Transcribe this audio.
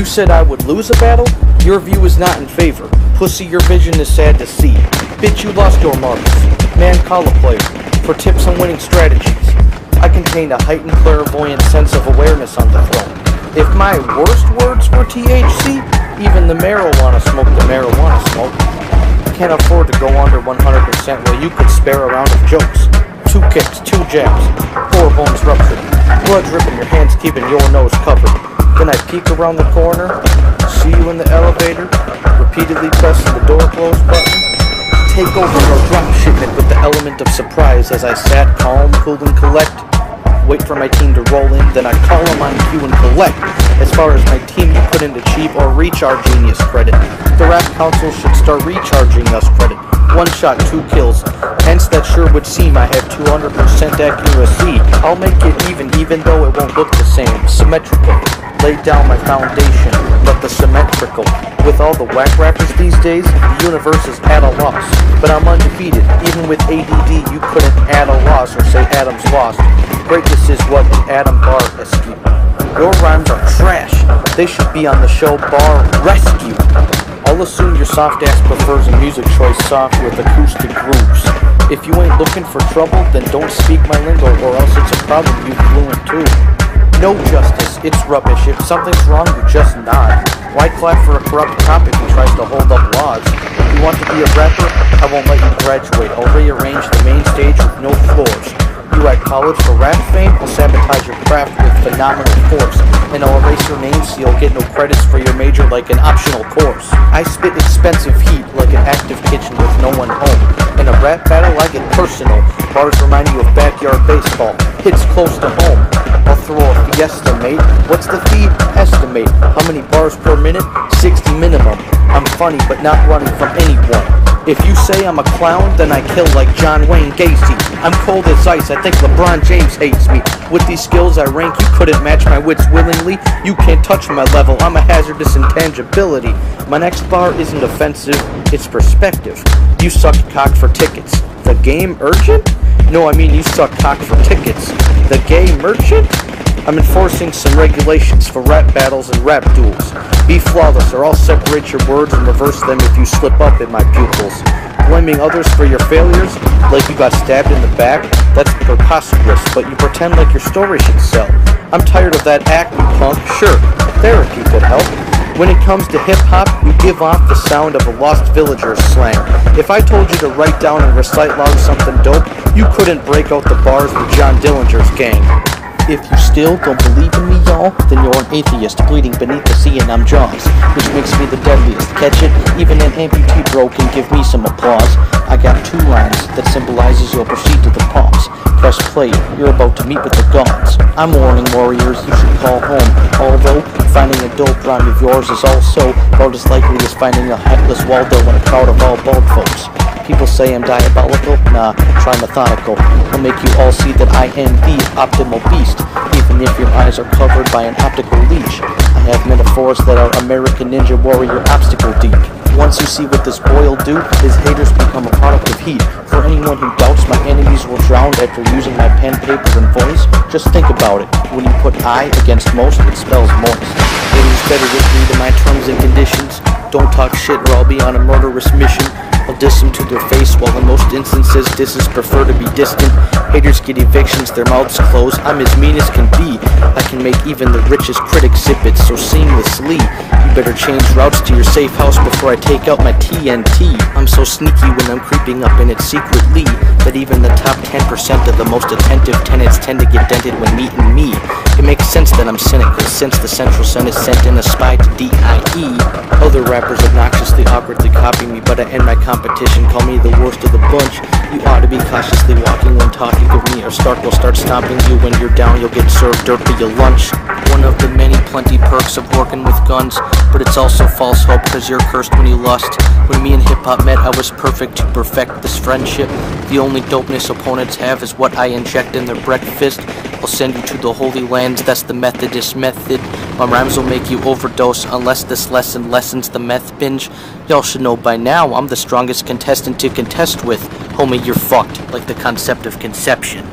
You said I would lose a battle? Your view is not in favor. Pussy, your vision is sad to see. Bitch, you lost your marbles. Man, call a player for tips on winning strategies. I contain a heightened clairvoyant sense of awareness on the throne. If my worst words were THC, even the marijuana smoke. Can't afford to go under 100% while you could spare a round of jokes. 2 kicks, 2 jabs, 4 bones ruptured. Blood dripping, your hands keeping your nose covered. Then I peek around the corner, see you in the elevator, repeatedly pressing the door close button. Take over your drop shipment with the element of surprise as I sat calm, cool, and collect. Wait for my team to roll in, then I call them on cue and collect. As far as my team, you couldn't achieve or reach our genius credit. The rap council should start recharging us credit. 1 shot, 2 kills. Hence that sure would seem I have 200% accuracy. I'll make it even though it won't look the same. Symmetrical. Lay down my foundation, but the symmetrical. With all the whack rappers these days, the universe is at a loss. But I'm undefeated. Even with ADD, you couldn't add a loss or say Adam's lost. Greatness is what an Adam bar escape. Your rhymes are trash. They should be on the show Bar Rescue. I'll assume your soft ass prefers a music choice soft with acoustic grooves. If you ain't looking for trouble, then don't speak my lingo or else it's a problem you fluent too. No justice, it's rubbish. If something's wrong, you just nod. Why clap for a corrupt cop if he tries to hold up laws? You want to be a rapper? I won't let you graduate. I'll rearrange the main stage with no floors. You at college for rap fame? I'll sabotage your craft with phenomenal force. And I'll erase your name so you'll get no credits for your major like an optional course. I spit expensive heat like an active kitchen with no one home. In a rap battle, I get personal. Bars remind you of backyard baseball. Hits close to home. I'll throw a fiesta, mate. What's the fee? Estimate. How many bars per minute? 60 minimum. I'm funny, but not running from anyone. If you say I'm a clown, then I kill like John Wayne Gacy. I'm cold as ice, I think LeBron James hates me. With these skills I rank, you couldn't match my wits willingly. You can't touch my level, I'm a hazardous intangibility. My next bar isn't offensive, it's perspective. You suck cock for tickets. The game urgent? No, I mean you suck cock for tickets. The gay merchant? I'm enforcing some regulations for rap battles and rap duels. Be flawless or I'll separate your words and reverse them if you slip up in my pupils. Blaming others for your failures, like you got stabbed in the back, that's preposterous, but you pretend like your story should sell. I'm tired of that act, you punk. Sure, therapy could help. When it comes to hip-hop, you give off the sound of a lost villager's slang. If I told you to write down and recite loud something dope, you couldn't break out the bars with John Dillinger's gang. If you still don't believe in me, y'all, then you're an atheist bleeding beneath the sea and I'm Jaws, which makes me the deadliest. Catch it? Even an amputee bro can give me some applause. I got 2 lines that symbolizes you'll proceed to the palms. Press play, you're about to meet with the gods. I'm warning warriors, you should call home. Although, finding a dope rhyme of yours is also about as likely as finding a headless Waldo in a crowd of all bald folks. People say I'm diabolical? Nah, try methodical. I'll make you all see that I am the optimal beast, even if your eyes are covered by an optical leash. I have metaphors that are American Ninja Warrior obstacle deep. Once you see what this boy'll do, his haters become a product of heat. For anyone who doubts my enemies will drown after using my pen, paper, and voice, just think about it. When you put I against most, it spells moist. Haters better agree to my terms and conditions. Don't talk shit or I'll be on a murderous mission. I'll diss them to their face, while in most instances disses prefer to be distant. Haters get evictions, their mouths close. I'm as mean as can be. I can make even the richest critic zip it so seamlessly. You better change routes to your safe house before I take out my TNT. I'm so sneaky when I'm creeping up in it secretly that even the top 10% of the most attentive tenants tend to get dented when meeting me. It makes sense that I'm cynical since the Central Senate sent in a spy to DIE. Other rappers obnoxiously awkwardly copy me, but I end my competition, call me the worst of the bunch. You ought to be cautiously walking when talking of me, or Stark will start stomping you. When you're down, you'll get served dirt for your lunch. One of the many plenty perks of working with guns, but it's also false hope cause you're cursed when you lust. When me and hip-hop met, I was perfect to perfect this friendship. The only dopeness opponents have is what I inject in their breakfast. I'll send you to the Holy Lands, that's the Methodist method. My rhymes will make you overdose unless this lesson lessens the meth binge. Y'all should know by now I'm the strongest contestant to contest with. Homie, you're fucked, like the concept of conception.